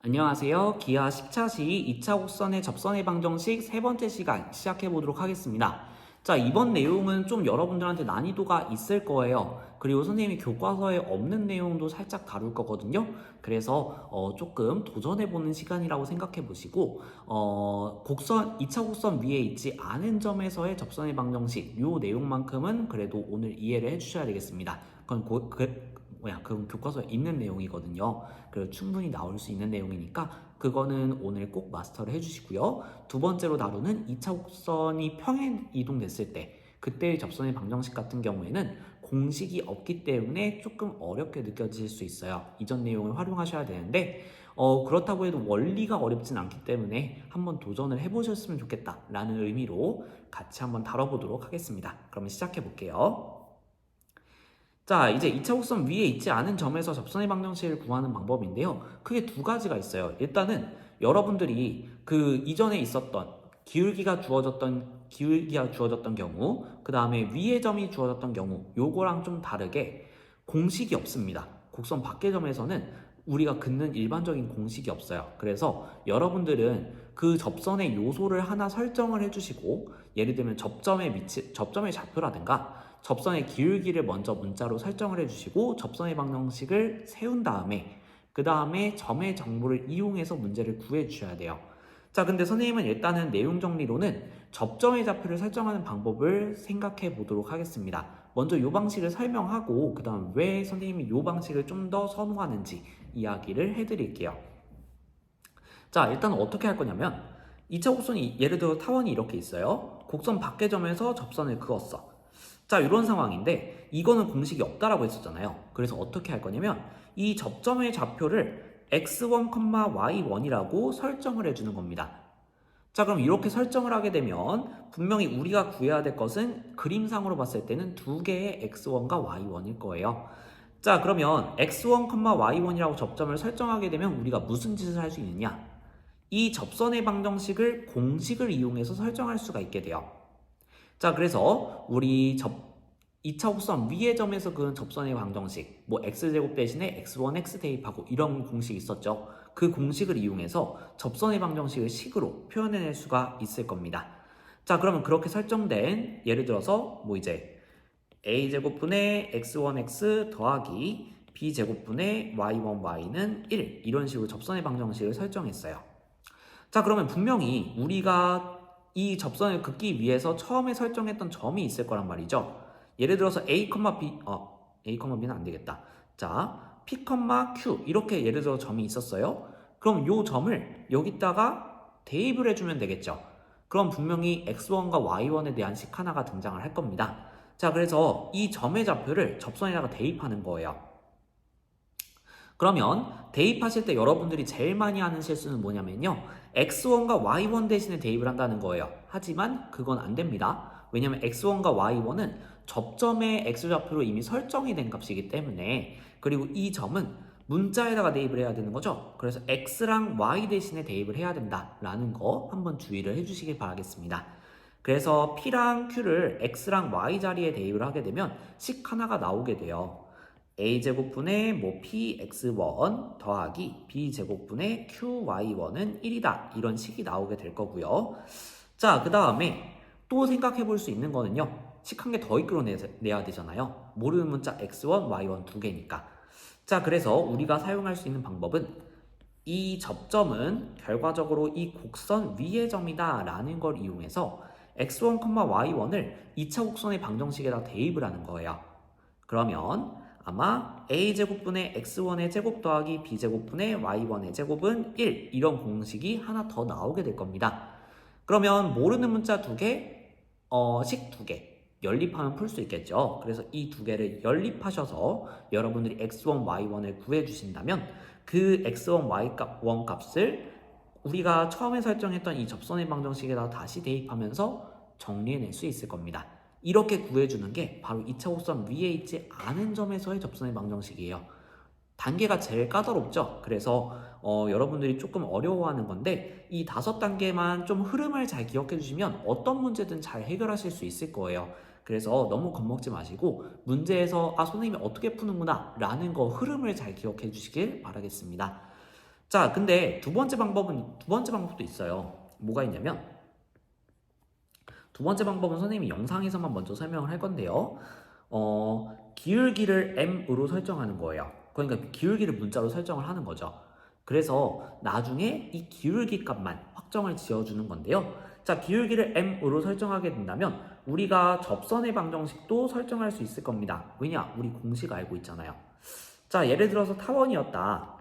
안녕하세요. 기아 10차 시 2차 곡선의 접선의 방정식 세 번째 시간 시작해 보도록 하겠습니다. 자, 이번 내용은 좀 여러분들한테 난이도가 있을 거예요. 그리고 선생님이 교과서에 없는 내용도 살짝 다룰 거거든요. 그래서 조금 도전해 보는 시간이라고 생각해 보시고 곡선 2차 곡선 위에 있지 않은 점에서의 접선의 방정식 요 내용만큼은 그래도 오늘 이해를 해 주셔야 되겠습니다. 그건 교과서에 있는 내용이거든요. 그래서 충분히 나올 수 있는 내용이니까 그거는 오늘 꼭 마스터를 해주시고요. 두 번째로 다루는 2차 곡선이 평행 이동됐을 때 그때의 접선의 방정식 같은 경우에는 공식이 없기 때문에 조금 어렵게 느껴질 수 있어요. 이전 내용을 활용하셔야 되는데 그렇다고 해도 원리가 어렵진 않기 때문에 한번 도전을 해보셨으면 좋겠다라는 의미로 같이 한번 다뤄보도록 하겠습니다. 그러면 시작해 볼게요. 자, 이제 2차 곡선 위에 있지 않은 점에서 접선의 방정식을 구하는 방법인데요. 크게 두 가지가 있어요. 일단은 여러분들이 그 이전에 있었던 기울기가 주어졌던 경우, 그 다음에 위의 점이 주어졌던 경우, 요거랑 좀 다르게 공식이 없습니다. 곡선 밖의 점에서는 우리가 긋는 일반적인 공식이 없어요. 그래서 여러분들은 그 접선의 요소를 하나 설정을 해주시고, 예를 들면 접점의 좌표라든가 접선의 기울기를 먼저 문자로 설정을 해주시고 접선의 방정식을 세운 다음에 그 다음에 점의 정보를 이용해서 문제를 구해 주셔야 돼요. 자, 근데 선생님은 일단은 내용 정리로는 접점의 좌표를 설정하는 방법을 생각해 보도록 하겠습니다. 먼저 이 방식을 설명하고 그 다음 왜 선생님이 이 방식을 좀 더 선호하는지 이야기를 해드릴게요. 자, 일단 어떻게 할 거냐면 2차 곡선이 예를 들어 타원이 이렇게 있어요. 곡선 밖의 점에서 접선을 그었어. 자, 이런 상황인데 이거는 공식이 없다라고 했었잖아요. 그래서 어떻게 할 거냐면 이 접점의 좌표를 x1, y1이라고 설정을 해주는 겁니다. 자, 그럼 이렇게 설정을 하게 되면 분명히 우리가 구해야 될 것은 그림상으로 봤을 때는 두 개의 x1과 y1일 거예요. 자, 그러면 x1, y1이라고 접점을 설정하게 되면 우리가 무슨 짓을 할 수 있느냐? 이 접선의 방정식을 공식을 이용해서 설정할 수가 있게 돼요. 자, 그래서 우리 2차 곡선 위의 점에서 그은 접선의 방정식, 뭐 x제곱 대신에 x1, x 대입하고 이런 공식이 있었죠. 그 공식을 이용해서 접선의 방정식을 식으로 표현해낼 수가 있을 겁니다. 자, 그러면 그렇게 설정된 예를 들어서 뭐 이제 a제곱분의 x1x 더하기 b제곱분의 y1y는 1 이런 식으로 접선의 방정식을 설정했어요. 자, 그러면 분명히 우리가 이 접선을 긋기 위해서 처음에 설정했던 점이 있을 거란 말이죠. 예를 들어서 a, b, b는 안 되겠다. 자, p, q 이렇게 예를 들어 점이 있었어요. 그럼 이 점을 여기다가 대입을 해주면 되겠죠. 그럼 분명히 x1과 y1에 대한 식 하나가 등장을 할 겁니다. 자, 그래서 이 점의 좌표를 접선에다가 대입하는 거예요. 그러면 대입하실 때 여러분들이 제일 많이 하는 실수는 뭐냐면요. x1과 y1 대신에 대입을 한다는 거예요. 하지만 그건 안 됩니다. 왜냐면 x1과 y1은 접점의 x좌표로 이미 설정이 된 값이기 때문에 그리고 이 점은 문자에다가 대입을 해야 되는 거죠. 그래서 x랑 y 대신에 대입을 해야 된다라는 거 한번 주의를 해주시길 바라겠습니다. 그래서 p랑 q를 x랑 y 자리에 대입을 하게 되면 식 하나가 나오게 돼요. a제곱분의 뭐 px1 더하기 b제곱분의 qy1은 1이다. 이런 식이 나오게 될 거고요. 자, 그 다음에 또 생각해 볼 수 있는 거는요. 식 한 개 더 이끌어내야 되잖아요. 모르는 문자 x1, y1 두 개니까. 자, 그래서 우리가 사용할 수 있는 방법은 이 접점은 결과적으로 이 곡선 위의 점이다 라는 걸 이용해서 x1, y1을 2차 곡선의 방정식에다 대입을 하는 거예요. 그러면 아마 a제곱분의 x1의 제곱 더하기 b제곱분의 y1의 제곱은 1 이런 공식이 하나 더 나오게 될 겁니다. 그러면 모르는 문자 두 개, 식 두 개 연립하면 풀 수 있겠죠. 그래서 이 두 개를 연립하셔서 여러분들이 x1, y1을 구해주신다면 그 x1, y1 값을 우리가 처음에 설정했던 이 접선의 방정식에다 다시 대입하면서 정리해낼 수 있을 겁니다. 이렇게 구해주는 게 바로 2차 곡선 위에 있지 않은 점에서의 접선의 방정식이에요. 단계가 제일 까다롭죠. 그래서 여러분들이 조금 어려워하는 건데 이 5단계만 좀 흐름을 잘 기억해 주시면 어떤 문제든 잘 해결하실 수 있을 거예요. 그래서 너무 겁먹지 마시고 문제에서 선생님이 어떻게 푸는구나 라는 거 흐름을 잘 기억해 주시길 바라겠습니다. 자, 근데 두 번째 방법도 있어요. 뭐가 있냐면, 두 번째 방법은 선생님이 영상에서만 먼저 설명을 할 건데요. 기울기를 m으로 설정하는 거예요. 그러니까 기울기를 문자로 설정을 하는 거죠. 그래서 나중에 이 기울기 값만 확정을 지어주는 건데요. 자, 기울기를 m으로 설정하게 된다면 우리가 접선의 방정식도 설정할 수 있을 겁니다. 왜냐? 우리 공식 알고 있잖아요. 자, 예를 들어서 타원이었다.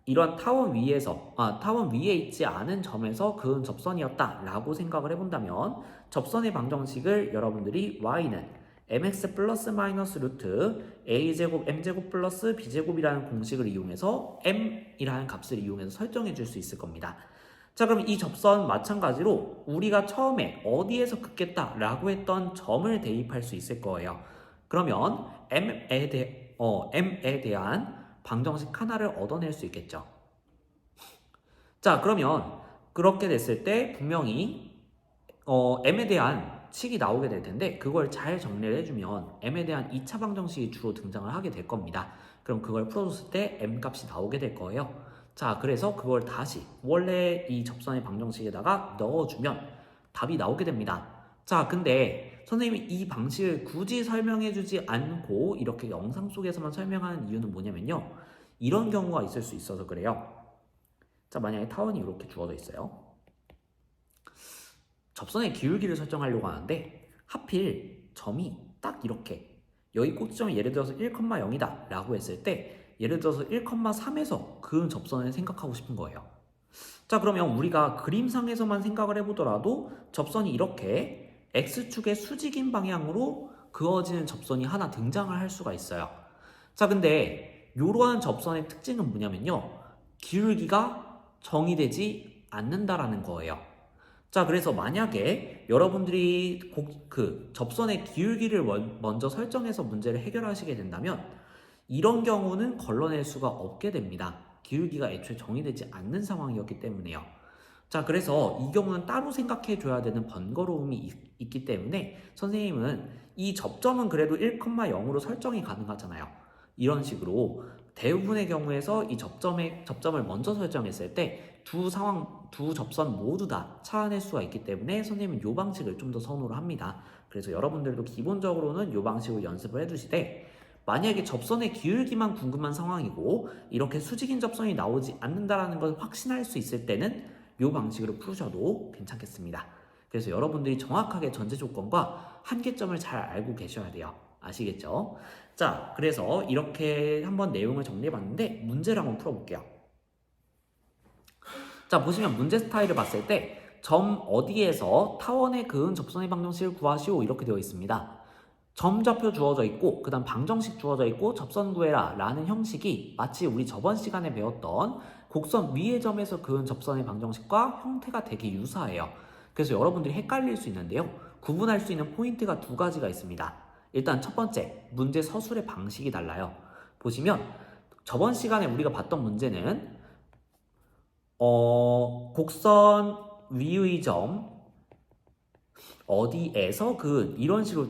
이런 타원 위에 있지 않은 점에서 그은 접선이었다 라고 생각을 해본다면 접선의 방정식을 여러분들이 y는 mx 플러스 마이너스 루트 a제곱 m제곱 플러스 b제곱이라는 공식을 이용해서 m이라는 값을 이용해서 설정해 줄 수 있을 겁니다. 자, 그럼 이 접선 마찬가지로 우리가 처음에 어디에서 긋겠다 라고 했던 점을 대입할 수 있을 거예요. 그러면 m에 대한 방정식 하나를 얻어낼 수 있겠죠. 자, 그러면 그렇게 됐을 때 분명히 m에 대한 칙이 나오게 될 텐데 그걸 잘 정리를 해주면 m에 대한 2차 방정식이 주로 등장을 하게 될 겁니다. 그럼 그걸 풀어줬을 때 m 값이 나오게 될 거예요. 자, 그래서 그걸 다시 원래 이 접선의 방정식에다가 넣어주면 답이 나오게 됩니다. 자, 근데 선생님이 이 방식을 굳이 설명해주지 않고 이렇게 영상 속에서만 설명하는 이유는 뭐냐면요. 이런 경우가 있을 수 있어서 그래요. 자, 만약에 타원이 이렇게 주어져 있어요. 접선의 기울기를 설정하려고 하는데 하필 점이 딱 이렇게 여기 꼭지점이 예를 들어서 1,0이다 라고 했을 때 예를 들어서 1,3에서 그은 접선을 생각하고 싶은 거예요. 자, 그러면 우리가 그림상에서만 생각을 해보더라도 접선이 이렇게 X축의 수직인 방향으로 그어지는 접선이 하나 등장을 할 수가 있어요. 자, 근데 이러한 접선의 특징은 뭐냐면요. 기울기가 정의되지 않는다라는 거예요. 자, 그래서 만약에 여러분들이 접선의 기울기를 먼저 설정해서 문제를 해결하시게 된다면 이런 경우는 걸러낼 수가 없게 됩니다. 기울기가 애초에 정의되지 않는 상황이었기 때문에요. 자, 그래서 이 경우는 따로 생각해 줘야 되는 번거로움이 있기 때문에 선생님은 이 접점은 그래도 1,0으로 설정이 가능하잖아요. 이런 식으로 대부분의 경우에서 이 접점을 먼저 설정했을 때 두 접선 모두 다 차안할 수가 있기 때문에 선생님은 이 방식을 좀 더 선호를 합니다. 그래서 여러분들도 기본적으로는 이 방식으로 연습을 해두시되 만약에 접선의 기울기만 궁금한 상황이고 이렇게 수직인 접선이 나오지 않는다는 걸 확신할 수 있을 때는 이 방식으로 푸셔도 괜찮겠습니다. 그래서 여러분들이 정확하게 전제 조건과 한계점을 잘 알고 계셔야 돼요. 아시겠죠? 자, 그래서 이렇게 한번 내용을 정리해봤는데 문제를 한번 풀어볼게요. 자, 보시면 문제 스타일을 봤을 때 점 어디에서 타원의 그은 접선의 방정식을 구하시오 이렇게 되어 있습니다. 점좌표 주어져 있고 그 다음 방정식 주어져 있고 접선 구해라 라는 형식이 마치 우리 저번 시간에 배웠던 곡선 위의 점에서 그은 접선의 방정식과 형태가 되게 유사해요. 그래서 여러분들이 헷갈릴 수 있는데요. 구분할 수 있는 포인트가 두 가지가 있습니다. 일단 첫 번째, 문제 서술의 방식이 달라요. 보시면 저번 시간에 우리가 봤던 문제는 곡선 위의 점 어디에서 그은 이런 식으로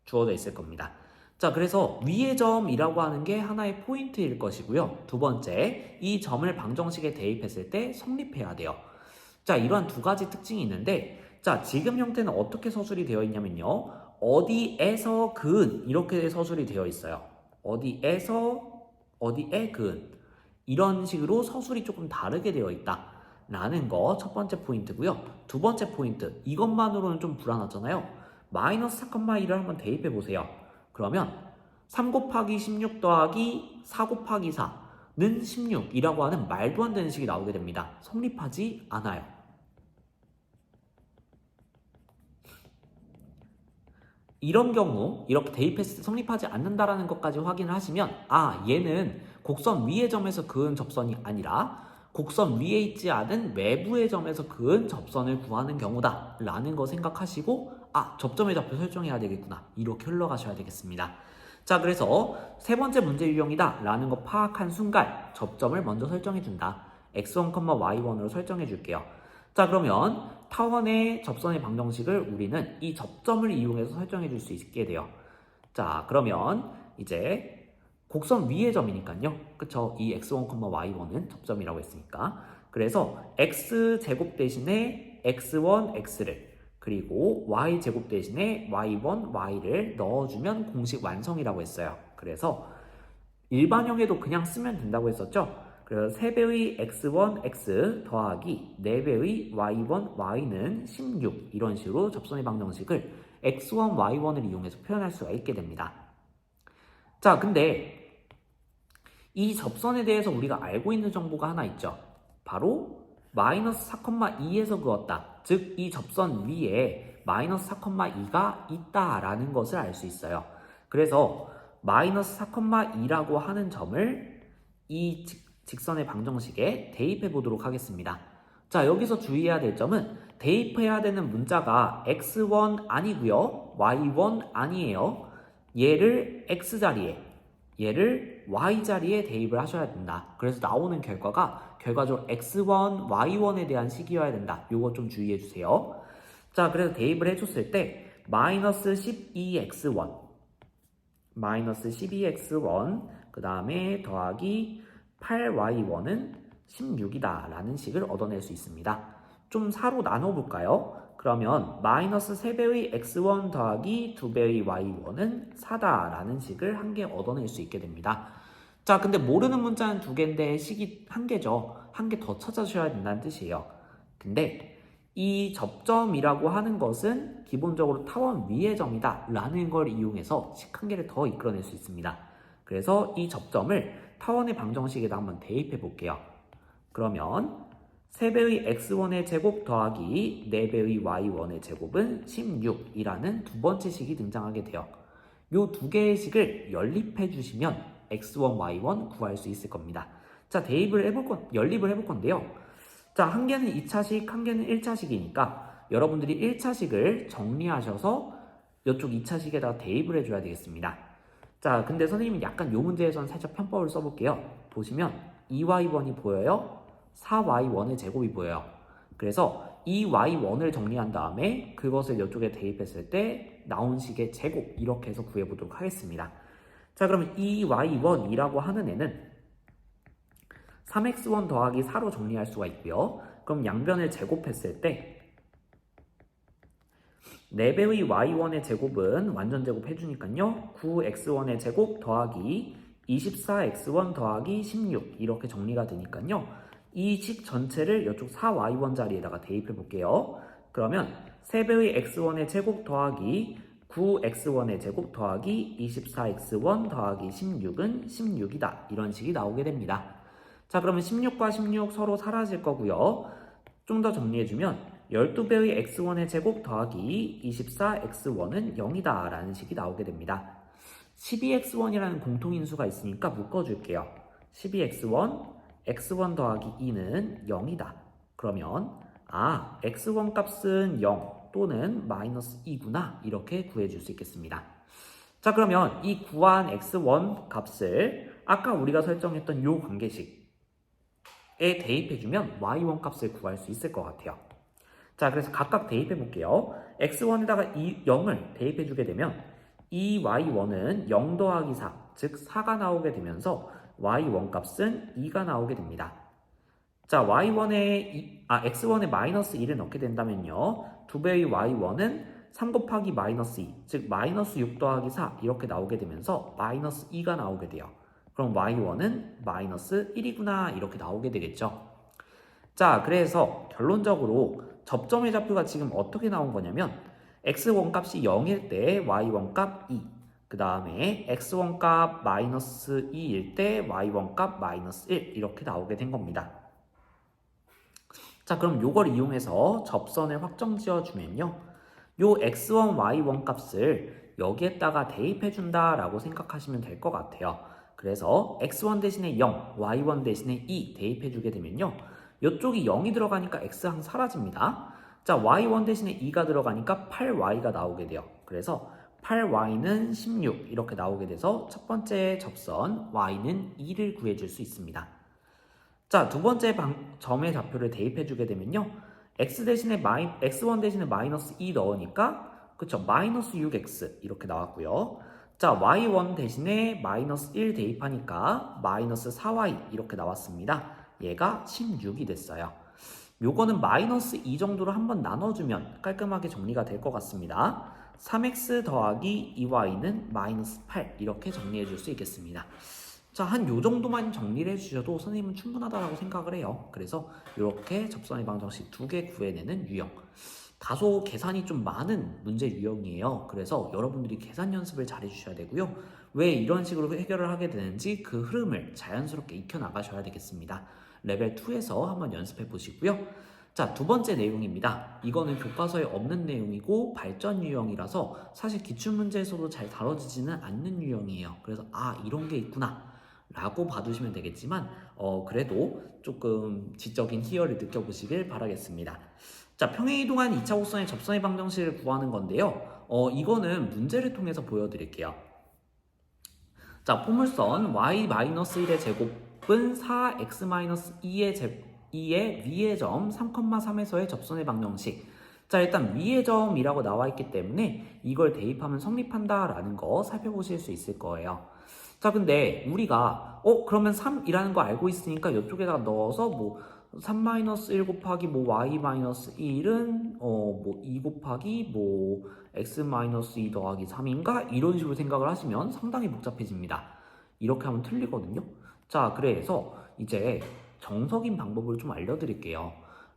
주어져 있을 겁니다. 자, 그래서 위의 점이라고 하는 게 하나의 포인트일 것이고요. 두 번째, 이 점을 방정식에 대입했을 때 성립해야 돼요. 자, 이러한 두 가지 특징이 있는데 자, 지금 형태는 어떻게 서술이 되어 있냐면요. 어디에서 그은 이렇게 서술이 되어 있어요. 어디에 그은 이런 식으로 서술이 조금 다르게 되어 있다 라는 거 첫 번째 포인트고요. 두 번째 포인트, 이것만으로는 좀 불안하잖아요. 마이너스 4,1을 한번 대입해 보세요. 그러면 3 곱하기 16 더하기 4 곱하기 4는 16이라고 하는 말도 안 되는 식이 나오게 됩니다. 성립하지 않아요. 이런 경우 이렇게 대입했을 때 성립하지 않는다라는 것까지 확인을 하시면 얘는 곡선 위의 점에서 그은 접선이 아니라 곡선 위에 있지 않은 외부의 점에서 그은 접선을 구하는 경우다 라는 거 생각하시고 접점의 좌표 설정해야 되겠구나 이렇게 흘러가셔야 되겠습니다. 자, 그래서 세 번째 문제 유형이다 라는 거 파악한 순간 접점을 먼저 설정해 준다. x1, y1으로 설정해 줄게요. 자, 그러면 타원의 접선의 방정식을 우리는 이 접점을 이용해서 설정해 줄 수 있게 돼요. 자, 그러면 이제 곡선 위의 점이니까요. 그쵸? 이 x1, y1은 접점이라고 했으니까. 그래서 x제곱 대신에 x1, x를 그리고 y제곱 대신에 y1, y를 넣어주면 공식 완성이라고 했어요. 그래서 일반형에도 그냥 쓰면 된다고 했었죠? 그래서 3배의 x1, x 더하기 4배의 y1, y는 16 이런 식으로 접선의 방정식을 x1, y1을 이용해서 표현할 수가 있게 됩니다. 자, 근데 이 접선에 대해서 우리가 알고 있는 정보가 하나 있죠. 바로 마이너스 4,2에서 그었다. 즉, 이 접선 위에 마이너스 4,2가 있다라는 것을 알 수 있어요. 그래서 마이너스 4,2라고 하는 점을 이 직선의 방정식에 대입해 보도록 하겠습니다. 자, 여기서 주의해야 될 점은 대입해야 되는 문자가 x1 아니고요. y1 아니에요. 얘를 x자리에 얘를 y자리에 대입을 하셔야 된다. 그래서 나오는 결과가 결과적으로 x1, y1에 대한 식이어야 된다. 요거 좀 주의해 주세요. 자, 그래서 대입을 해줬을 때 마이너스 12x1 그 다음에 더하기 8y1은 16이다 라는 식을 얻어낼 수 있습니다. 좀 사로 나눠볼까요? 그러면 마이너스 3배의 x1 더하기 2배의 y1은 4다 라는 식을 한 개 얻어낼 수 있게 됩니다. 자, 근데 모르는 문자는 2개인데 식이 1개죠. 한 개 더 찾아주셔야 된다는 뜻이에요. 근데 이 접점이라고 하는 것은 기본적으로 타원 위의 점이다 라는 걸 이용해서 식 1개를 더 이끌어낼 수 있습니다. 그래서 이 접점을 타원의 방정식에다 한번 대입해 볼게요. 그러면 3배의 x1의 제곱 더하기 4배의 y1의 제곱은 16이라는 두 번째 식이 등장하게 돼요. 요 두 개의 식을 연립해 주시면 x1, y1 구할 수 있을 겁니다. 자, 연립을 해볼 건데요. 자, 한 개는 2차식, 한 개는 1차식이니까 여러분들이 1차식을 정리하셔서 이쪽 2차식에다가 대입을 해줘야 되겠습니다. 자, 근데 선생님은 약간 요 문제에서는 살짝 편법을 써볼게요. 보시면 2y1이 보여요? 4y1의 제곱이 보여요. 그래서 이 y1을 정리한 다음에 그것을 이쪽에 대입했을 때 나온 식의 제곱 이렇게 해서 구해보도록 하겠습니다. 자, 그러면 이 y1이라고 하는 애는 3x1 더하기 4로 정리할 수가 있고요. 그럼 양변을 제곱했을 때 4배의 y1의 제곱은 완전 제곱 해주니까요. 9x1의 제곱 더하기 24x1 더하기 16 이렇게 정리가 되니까요. 이 식 전체를 이쪽 4y1 자리에다가 대입해 볼게요. 그러면 3배의 x1의 제곱 더하기 9x1의 제곱 더하기 24x1 더하기 16은 16이다. 이런 식이 나오게 됩니다. 자, 그러면 16과 16 서로 사라질 거고요. 좀 더 정리해주면 12배의 x1의 제곱 더하기 24x1은 0이다 라는 식이 나오게 됩니다. 12x1이라는 공통인수가 있으니까 묶어줄게요. 12x1, x1 더하기 2는 0이다. 그러면 x1 값은 0 또는 마이너스 2구나 이렇게 구해줄 수 있겠습니다. 자, 그러면 이 구한 x1 값을 아까 우리가 설정했던 요 관계식에 대입해주면 y1 값을 구할 수 있을 것 같아요. 자, 그래서 각각 대입해 볼게요. x1에다가 0을 대입해 주게 되면 이 y1은 0 더하기 4, 즉 4가 나오게 되면서 y1 값은 2가 나오게 됩니다. 자, x1에 마이너스 2를 넣게 된다면요. 2배의 y1은 3 곱하기 마이너스 2, 즉 마이너스 6 더하기 4 이렇게 나오게 되면서 마이너스 2가 나오게 돼요. 그럼 y1은 마이너스 1이구나 이렇게 나오게 되겠죠. 자, 그래서 결론적으로 접점의 좌표가 지금 어떻게 나온 거냐면 x1 값이 0일 때 y1 값 2, 그 다음에 x1 값 마이너스 2일 때 y1 값 마이너스 1 이렇게 나오게 된 겁니다. 자, 그럼 요걸 이용해서 접선을 확정 지어주면요. 요 x1, y1 값을 여기에다가 대입해준다 라고 생각하시면 될 것 같아요. 그래서 x1 대신에 0, y1 대신에 2 대입해주게 되면요. 이쪽이 0이 들어가니까 x항 사라집니다. 자, y1 대신에 2가 들어가니까 8y가 나오게 돼요. 그래서 8y는 16 이렇게 나오게 돼서 첫 번째 접선 y는 2를 구해줄 수 있습니다. 자, 두 번째 점의 좌표를 대입해주게 되면요. x1 대신에 마이너스 2 넣으니까 그쵸, 마이너스 6x 이렇게 나왔고요. 자, y1 대신에 마이너스 1 대입하니까 마이너스 4y 이렇게 나왔습니다. 얘가 16이 됐어요. 요거는 마이너스 2 정도로 한번 나눠주면 깔끔하게 정리가 될 것 같습니다. 3x 더하기 2y는 마이너스 8 이렇게 정리해 줄 수 있겠습니다. 자, 한 요 정도만 정리를 해주셔도 선생님은 충분하다고 생각을 해요. 그래서 이렇게 접선의 방정식 2개 구해내는 유형. 다소 계산이 좀 많은 문제 유형이에요. 그래서 여러분들이 계산 연습을 잘 해주셔야 되고요. 왜 이런 식으로 해결을 하게 되는지 그 흐름을 자연스럽게 익혀나가셔야 되겠습니다. 레벨 2에서 한번 연습해 보시고요. 자, 두 번째 내용입니다. 이거는 교과서에 없는 내용이고 발전 유형이라서 사실 기출문제에서도 잘 다뤄지지는 않는 유형이에요. 그래서 이런 게 있구나 라고 봐두시면 되겠지만 그래도 조금 지적인 희열을 느껴보시길 바라겠습니다. 자, 평행이동한 2차 곡선의 접선의 방정식을 구하는 건데요. 이거는 문제를 통해서 보여드릴게요. 자, 포물선 y-1의 제곱은 4x-2의 위의 점 3,3에서의 접선의 방정식. 자, 일단 위의 점이라고 나와 있기 때문에 이걸 대입하면 성립한다 라는 거 살펴보실 수 있을 거예요. 자, 근데 우리가 그러면 3이라는 거 알고 있으니까 이쪽에다가 넣어서 3-1 곱하기 y-1은 2 곱하기 x-2 더하기 3인가? 이런 식으로 생각을 하시면 상당히 복잡해집니다. 이렇게 하면 틀리거든요. 자, 그래서 이제 정석인 방법을 좀 알려드릴게요.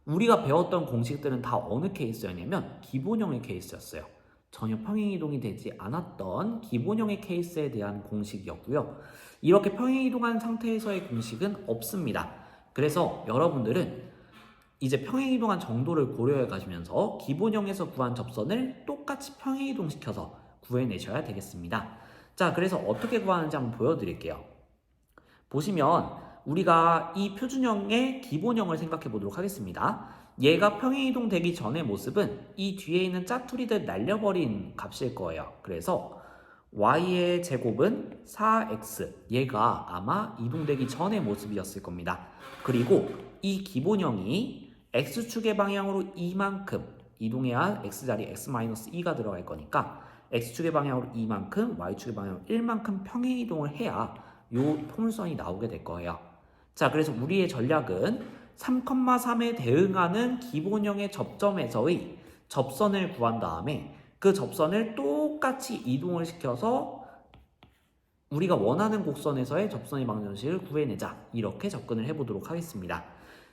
우리가 배웠던 공식들은 다 어느 케이스였냐면 기본형의 케이스였어요. 전혀 평행이동이 되지 않았던 기본형의 케이스에 대한 공식이었고요. 이렇게 평행이동한 상태에서의 공식은 없습니다. 그래서 여러분들은 이제 평행이동한 정도를 고려해 가시면서 기본형에서 구한 접선을 똑같이 평행이동시켜서 구해내셔야 되겠습니다. 자, 그래서 어떻게 구하는지 한번 보여드릴게요. 보시면 우리가 이 표준형의 기본형을 생각해 보도록 하겠습니다. 얘가 평행이동 되기 전의 모습은 이 뒤에 있는 짜투리들 날려버린 값일 거예요. 그래서 y의 제곱은 4x, 얘가 아마 이동되기 전의 모습이었을 겁니다. 그리고 이 기본형이 x축의 방향으로 이만큼 이동해야 x자리 x-2가 들어갈 거니까 x축의 방향으로 이만큼, y축의 방향으로 1만큼 평행이동을 해야 요 포물선이 나오게 될 거예요. 자, 그래서 우리의 전략은 3,3에 대응하는 기본형의 접점에서의 접선을 구한 다음에 그 접선을 똑같이 이동을 시켜서 우리가 원하는 곡선에서의 접선의 방정식을 구해내자. 이렇게 접근을 해보도록 하겠습니다.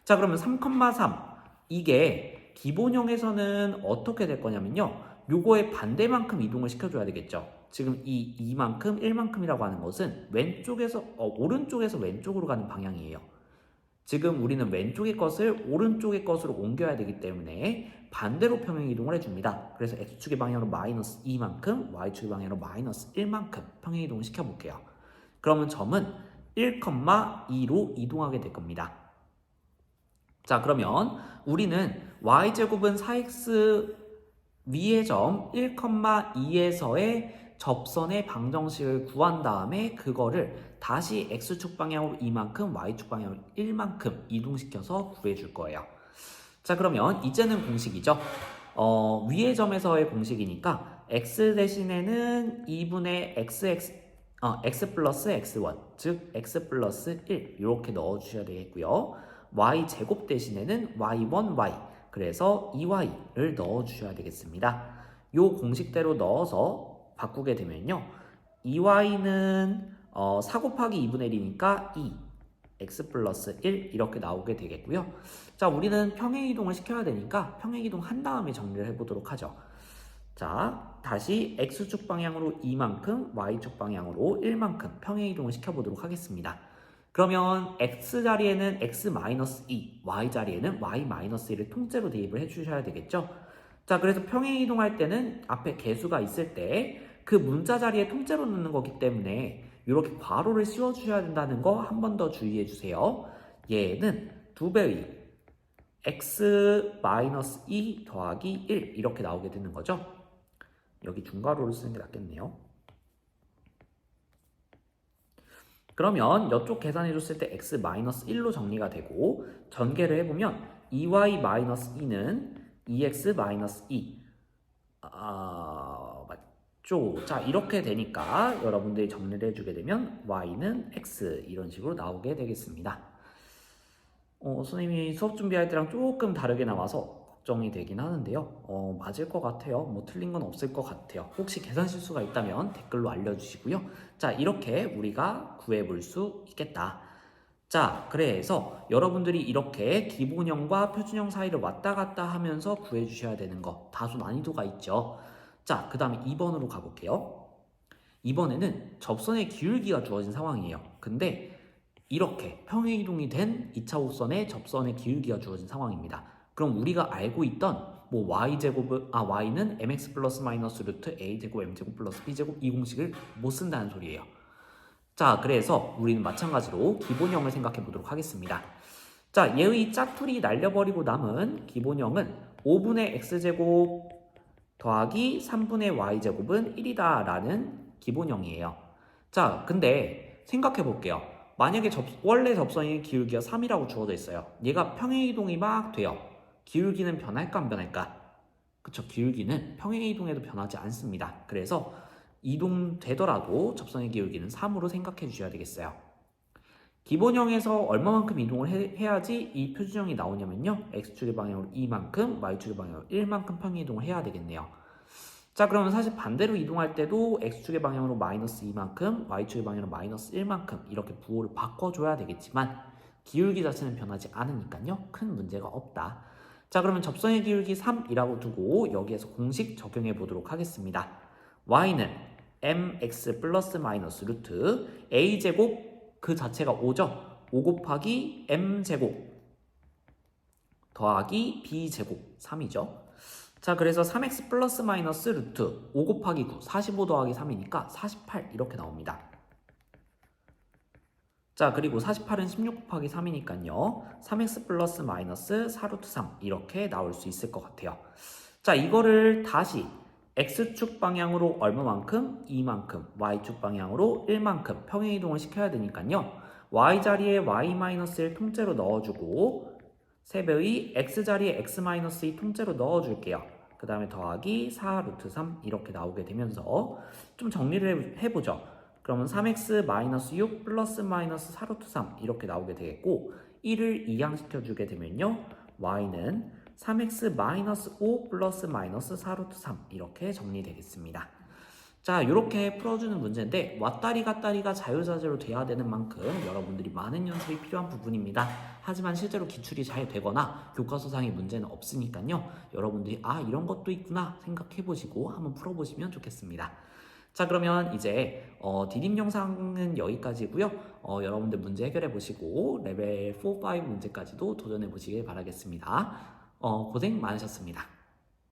자, 그러면 3,3 이게 기본형에서는 어떻게 될 거냐면요. 요거의 반대만큼 이동을 시켜줘야 되겠죠. 지금 이 2만큼, 1만큼이라고 하는 것은 오른쪽에서 왼쪽으로 가는 방향이에요. 지금 우리는 왼쪽의 것을 오른쪽의 것으로 옮겨야 되기 때문에 반대로 평행이동을 해줍니다. 그래서 x축의 방향으로 마이너스 2만큼, y축의 방향으로 마이너스 1만큼 평행이동을 시켜볼게요. 그러면 점은 1,2로 이동하게 될 겁니다. 자, 그러면 우리는 y제곱은 4x 위의 점 1,2에서의 접선의 방정식을 구한 다음에 그거를 다시 x축 방향으로 이만큼, y축 방향으로 1만큼 이동시켜서 구해줄 거예요. 자, 그러면 이제는 공식이죠. 위의 점에서의 공식이니까 x 대신에는 2분의 x 플러스 x1, 즉 x 플러스 1 이렇게 넣어주셔야 되겠고요. y 제곱 대신에는 y1y, 그래서 2y를 넣어주셔야 되겠습니다. 요 공식대로 넣어서 바꾸게 되면요. 2y는 4 곱하기 2분의 1이니까 2, x 플러스 1 이렇게 나오게 되겠고요. 자, 우리는 평행이동을 시켜야 되니까 평행이동 한 다음에 정리를 해보도록 하죠. 자, 다시 x축 방향으로 2만큼, y축 방향으로 1만큼 평행이동을 시켜보도록 하겠습니다. 그러면 x자리에는 x-2, y자리에는 y-1을 통째로 대입을 해주셔야 되겠죠. 자, 그래서 평행이동할 때는 앞에 개수가 있을 때 그 문자 자리에 통째로 넣는 거기 때문에 이렇게 괄호를 씌워주셔야 된다는 거 한 번 더 주의해 주세요. 얘는 2배의 x-2 더하기 1 이렇게 나오게 되는 거죠. 여기 중괄호를 쓰는 게 낫겠네요. 그러면 이쪽 계산해 줬을 때 x-1로 정리가 되고 전개를 해보면 2y-2는 2x-2 맞죠? 자, 이렇게 되니까 여러분들이 정리를 해주게 되면 y는 x 이런 식으로 나오게 되겠습니다. 선생님이 수업 준비할 때랑 조금 다르게 나와서 걱정이 되긴 하는데요. 맞을 것 같아요. 뭐 틀린 건 없을 것 같아요. 혹시 계산 실수가 있다면 댓글로 알려주시고요. 자, 이렇게 우리가 구해볼 수 있겠다. 자, 그래서 여러분들이 이렇게 기본형과 표준형 사이를 왔다 갔다 하면서 구해주셔야 되는 거 다소 난이도가 있죠. 자, 그 다음에 2번으로 가볼게요. 이번에는 접선의 기울기가 주어진 상황이에요. 근데 이렇게 평행이동이 된 2차 호선의 접선의 기울기가 주어진 상황입니다. 그럼 우리가 알고 있던 뭐 y는 mx 플러스 마이너스 루트 a제곱 m제곱 플러스 b제곱 이 공식을 못 쓴다는 소리예요. 자, 그래서 우리는 마찬가지로 기본형을 생각해 보도록 하겠습니다. 자, 얘의 짜투리 날려버리고 남은 기본형은 5분의 x제곱 더하기 3분의 y제곱은 1이다 라는 기본형이에요. 자, 근데 생각해 볼게요. 만약에 원래 접선의 기울기가 3이라고 주어져 있어요. 얘가 평행이동이 막 돼요. 기울기는 변할까 안 변할까? 그쵸, 기울기는 평행이동에도 변하지 않습니다. 그래서 이동되더라도 접선의 기울기는 3으로 생각해 주셔야 되겠어요. 기본형에서 얼마만큼 이동을 해야지 이 표준형이 나오냐면요. x축의 방향으로 2만큼, y축의 방향으로 1만큼 평행이동을 해야 되겠네요. 자, 그러면 사실 반대로 이동할 때도 x축의 방향으로 마이너스 2만큼, y축의 방향으로 마이너스 1만큼 이렇게 부호를 바꿔줘야 되겠지만 기울기 자체는 변하지 않으니까요. 큰 문제가 없다. 자, 그러면 접선의 기울기 3이라고 두고 여기에서 공식 적용해 보도록 하겠습니다. y는 mx 플러스 마이너스 루트 a제곱 그 자체가 5죠. 5 곱하기 m제곱 더하기 b제곱 3이죠. 자, 그래서 3x 플러스 마이너스 루트 5 곱하기 9 45 더하기 3이니까 48 이렇게 나옵니다. 자, 그리고 48은 16 곱하기 3이니까요 3x 플러스 마이너스 4루트 3 이렇게 나올 수 있을 것 같아요. 자, 이거를 다시 x축 방향으로 얼마만큼? 2만큼, y축 방향으로 1만큼 평행이동을 시켜야 되니까요 y자리에 y-1 통째로 넣어주고 세배의 x자리에 x-2 통째로 넣어줄게요. 그 다음에 더하기 4루트 3 이렇게 나오게 되면서 좀 정리를 해보죠. 그러면 3x-6 플러스 마이너스 4루트 3 이렇게 나오게 되겠고 1을 이항시켜주게 되면요 y는 3x-5 플러스 마이너스 4루트 3 이렇게 정리되겠습니다. 자, 이렇게 풀어주는 문제인데 왔다리 갔다리가 자유자재로 돼야 되는 만큼 여러분들이 많은 연습이 필요한 부분입니다. 하지만 실제로 기출이 잘 되거나 교과서상의 문제는 없으니까요 여러분들이 이런 것도 있구나 생각해보시고 한번 풀어보시면 좋겠습니다. 자, 그러면 이제 디딤 영상은 여기까지고요. 여러분들 문제 해결해 보시고 레벨 4, 5 문제까지도 도전해 보시길 바라겠습니다. 고생 많으셨습니다.